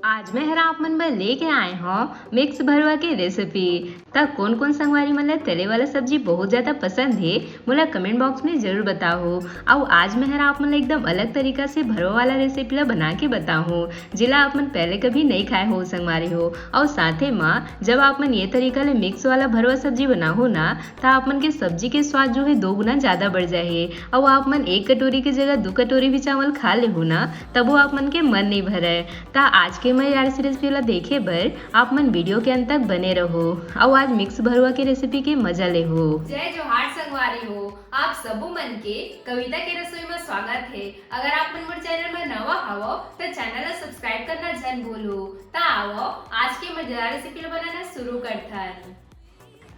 आज मैं हरा आप मन बर लेके आए हो मिक्स भरवा के रेसिपी। तब कौन कौन संगवारी मन ला तले वाला सब्जी बहुत ज्यादा पसंद है मोला कमेंट बॉक्स में जरूर बताओ। और आज मैं हरा आप मन ला एकदम अलग तरीका से भरवा वाला रेसिपी ला बना के बताऊँ जिला आप मन पहले कभी नहीं खाए हो संगवारी हो। और साथे में जब आप मन ये तरीका ले मिक्स वाला भरवा सब्जी बनाओ ना तो आप मन के सब्जी के स्वाद जो है 2 गुना ज्यादा बढ़ जाए। और आप मन 1 कटोरी की जगह 2 कटोरी भी चावल खा ले हो ना तब वो आप मन के मन नहीं भरे। ता आज के मैं यार रेसिपी ला देखे बर आप मन वीडियो के अंत तक बने रहो और आज मिक्स भरवा के रेसिपी के मजा ले हो। जय जोहार संगवारी हो आप सबो मन के कविता के रसोई में स्वागत है। अगर आप मन मोर चैनल में नवा हवो तो चैनल ला सब्सक्राइब करना जन भूलो। ता आओ आज के मजेदार रेसिपी ला बनाना शुरू करथन।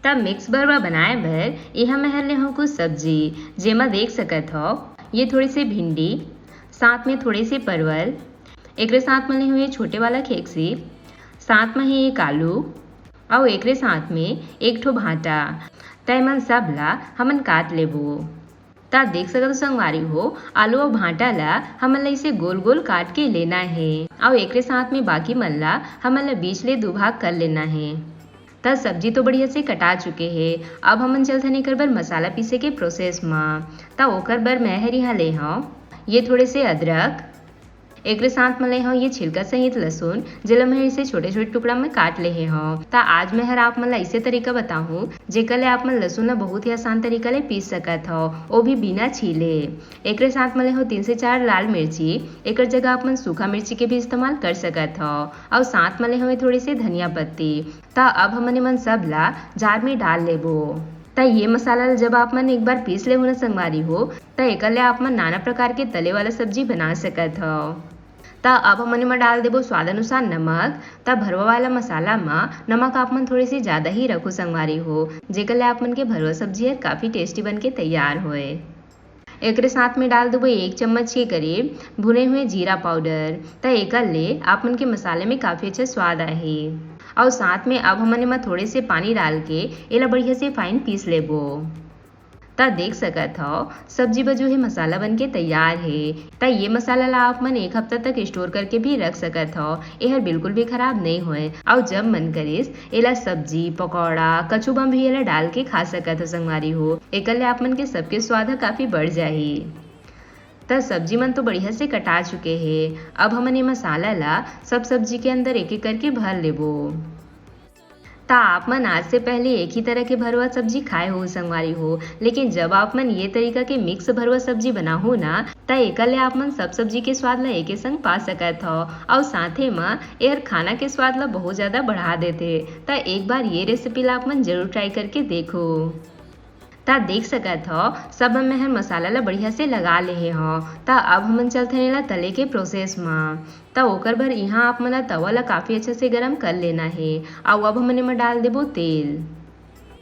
तब मिक्स भरवा बनाए बर यह महल ले हो कुछ सब्जी जेमा देख सकत हो ये थोड़ी सी भिंडी, साथ में थोड़े से परवल, एक साथ में हुए छोटे वाला खेकसी, साथ में ही एक आलू और एक साथ में एक ठो भाटा तय मन सब ला हमन काट लेबो। ता देख सकत संगवारी हो आलू और भाटा ला हमन ला इसे गोल गोल काट के लेना है और एक साथ में बाकी मन ला हमन ला बीच ले 2 भाग कर लेना है। तब सब्जी तो बढ़िया से कटा चुके हैं। अब हमन चलते नहीं कर बर मसाला पीसे के प्रोसेस में। ता ओकर बर मैं हर यहाँ ले हूँ ये थोड़े से अदरक, एक साथ में ले हूँ ये छिलका सहित लहसुन जिला मैं इसे छोटे छोटे टुकड़ा में काट ले हूँ। ता आज मैं हर आप मन ला इसे तरीका बताऊँ जेकर ले आप मन लहसुन ला बहुत ही आसान तरीका ले पीस सकत हो वो भी बिना छीले। एक साथ में ले हूँ 3 से 4 लाल मिर्ची, एक जगह आप मन सूखा मिर्ची के भी इस्तेमाल कर सकत हो और साथ में ले हूँ थोड़ी सी धनिया पत्ती। ता अब हमने मन सब ला जार में डाल लेबो। ता ये मसाला जब आप मन एक बार पीस ले हो ना संगवारी हो ता एक आप मन नाना प्रकार के तले वाला सब्जी बना सकत हो। ता अब हमने में डाल देबो स्वाद अनुसार नमक। ता भरवा वाला मसाला में नमक आप मन थोड़ी सी ज़्यादा ही रखो संगवारी हो जेकर ले आप मन के भरवा सब्जी है काफ़ी टेस्टी बन के तैयार होए। एक साथ में डाल देबो 1 चम्मच के करीब भुने हुए जीरा पाउडर। ता एक ले आप मन के मसाले में काफ़ी अच्छा स्वाद आहे। और साथ में अब हमने में थोड़े से पानी डाल के एला बढ़िया से फाइन पीस लेबो। ता देख सकत हो सब्जी बजू है मसाला बन के तैयार है। ता ये मसाला ला आप मन 1 हफ्ता तक स्टोर करके भी रख सकत हो यह बिल्कुल भी खराब नहीं होए। और जब मन करिस एला सब्जी पकौड़ा कचू बम भी एला डाल के खा सकत हो संगवारी हो एक ले आप मन के सबके स्वाद काफ़ी बढ़ जाही। ता सब्जी मन तो बढ़िया से कटा चुके हैं। अब हमन ये मसाला ला सब सब्जी के अंदर एक एक करके भर लेबो। ता आप मन आज से पहले एक ही तरह के भरवा सब्जी खाए हो संगवारी हो लेकिन जब आप मन ये तरीका के मिक्स भरवा सब्जी बनाओ ना ता एक ले आप मन सब सब्जी के स्वाद ला एक संग पा सकत हो और साथे में यह खाना के स्वाद ला बहुत ज़्यादा बढ़ा देते। ता एक बार ये रेसिपी ला आप मन जरूर ट्राई करके देखो। ता देख सकत हो सब हम हर मसाला ला बढ़िया से लगा ले हो। ता अब हमन चलते ला तले के प्रोसेस में। ता ओकर बर यहाँ आप मन तवा ला काफ़ी अच्छे से गरम कर लेना है और अब हमने में डाल देबो तेल।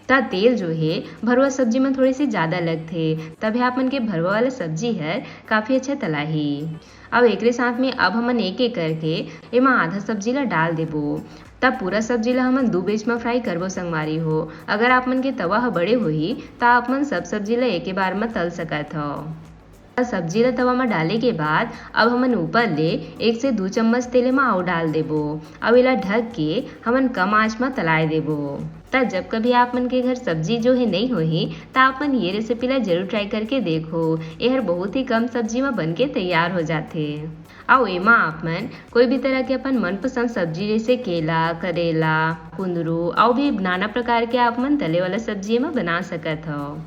ता तेल जो है भरवा सब्जी में थोड़ी सी ज़्यादा लगते तभी आप मन के भरवा वाला सब्जी है काफ़ी अच्छा तलाही। अब एक साथ में अब हमन एक एक करके एमा आधा सब्जी ला डाल देबो। तब पूरा सब्जी ला हमन 2 बैच में फ्राई करबो संगवारी हो। अगर आप मन के तवा ह बड़े होही ता आप मन सब सब्जी ला एक बार में तल सकत हो। सब्जी ला तवा में डाले के बाद अब हमन ऊपर ले 1 से 2 चम्मच तेल में और डाल देबो। अब इला ढक के हमन कम आंच में तलाए देबो। ता जब कभी आप मन के घर सब्जी जो है नहीं होही ता आप मन ये रेसिपी ला जरूर ट्राई करके देखो यह बहुत ही कम सब्जी में बन के तैयार हो जाते। और एमा आप मन कोई भी तरह के अपन मनपसंद सब्जी जैसे केला, करेला, कुंदरू और भी नाना प्रकार के आप मन तले वाला सब्जी में बना सकत हो।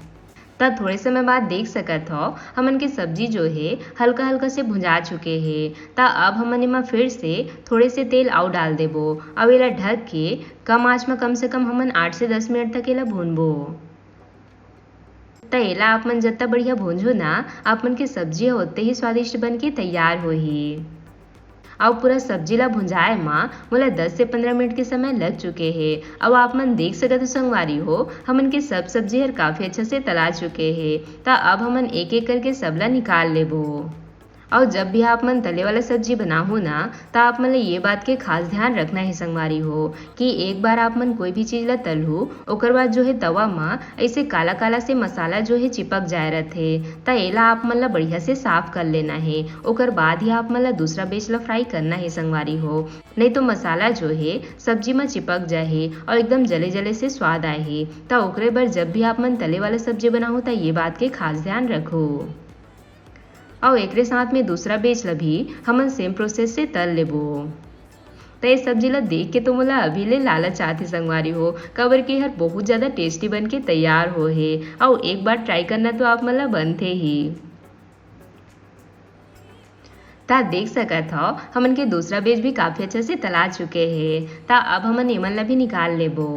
तब थोड़े समय बाद देख सकत हो हमन के सब्जी जो है हल्का हल्का से भुंजा चुके हैं। ता अब हमन इमा फिर से थोड़े से तेल और डाल देबो। अब इला ढक के कम आंच में कम से कम हमन 8 से 10 मिनट तक इला भूनबो। ता एला आप मन जितना बढ़िया भूंजो ना आप मन के सब्जी होते ही स्वादिष्ट बन के तैयार होही। और पूरा सब्जी ला भुंजाए माँ मोला 10 से 15 मिनट के समय लग चुके हैं। अब आप मन देख सकत हो संगवारी हो हमन के सब सब्जी हर काफ़ी अच्छे से तला चुके हैं। ता अब हमन एक एक करके सबला निकाल लेबो। और जब भी आप मन तले वाला सब्जी बनाओ ना तो आप मन ये बात के खास ध्यान रखना है संगवारी हो कि एक बार आप मन कोई भी चीज ला तलहू ओकर बाद जो है तवा में ऐसे काला काला से मसाला जो है चिपक जाए रहते त एला आप मन ला बढ़िया से साफ कर लेना है। ओकर बाद ही आप मन ला दूसरा बेच ला फ्राई करना है संगवारी हो, नहीं तो मसाला जो है सब्जी में चिपक जाए और एकदम जले जले से स्वाद आए। तो ओकरे बार जब भी आप मन तले वाला सब्जी बनाओ तो ये बात के खास ध्यान रखो। और एक साथ में दूसरा बेच ला भी हमन सेम प्रोसेस से तल लेबो। तो ये सब्जी ला देख के तो मोला अभी ले लालच आथे संगवारी हो, कबर के हर बहुत ज़्यादा टेस्टी बन के तैयार हो है और एक बार ट्राई करना तो आप मन ला बनते ही। ता देख सकत हो हमन के दूसरा बेच भी काफ़ी अच्छा से तला चुके हैं। ता अब हमन एमन ला भी निकाल लेबो।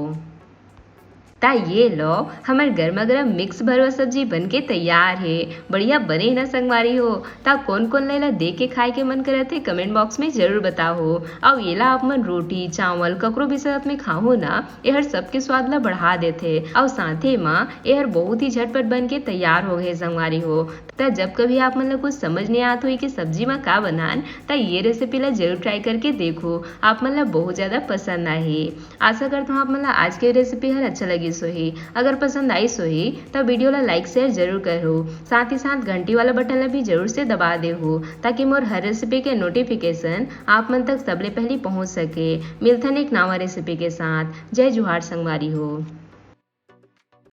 ता ये लो हमार गर्मा गर्म मिक्स भरवा सब्जी बनके तैयार है। बढ़िया बने ना संगवारी हो। ता कौन कौन लेला देख के खाए के मन करत है कमेंट बॉक्स में जरूर बताओ। और येला आप मन रोटी चावल ककरो भी साथ में खाओ ना यहर सबके स्वाद ला बढ़ा देते और साथे में यहर बहुत ही झटपट बन के तैयार हो गए संगवारी हो। ता जब कभी आप मन ला कुछ समझ नहीं आत हो कि सब्जी में का बनान ता ये रेसिपी ला जरूर ट्राई करके देखो, आप मन ला बहुत ज़्यादा पसंद आए। आशा करता हूँ आप मन ला आज के रेसिपी हर अच्छा लगी सोही। अगर पसंद आई सोही तो वीडियो ला लाइक शेयर जरूर करो, साथ ही साथ घंटी वाला बटन ला भी जरूर से दबा दे हो ताकि मोर हर रेसिपी के नोटिफिकेशन आप मन तक सबले पहले पहुंच सके। मिलथन एक नवा रेसिपी के साथ। जय जोहार संगवारी हो।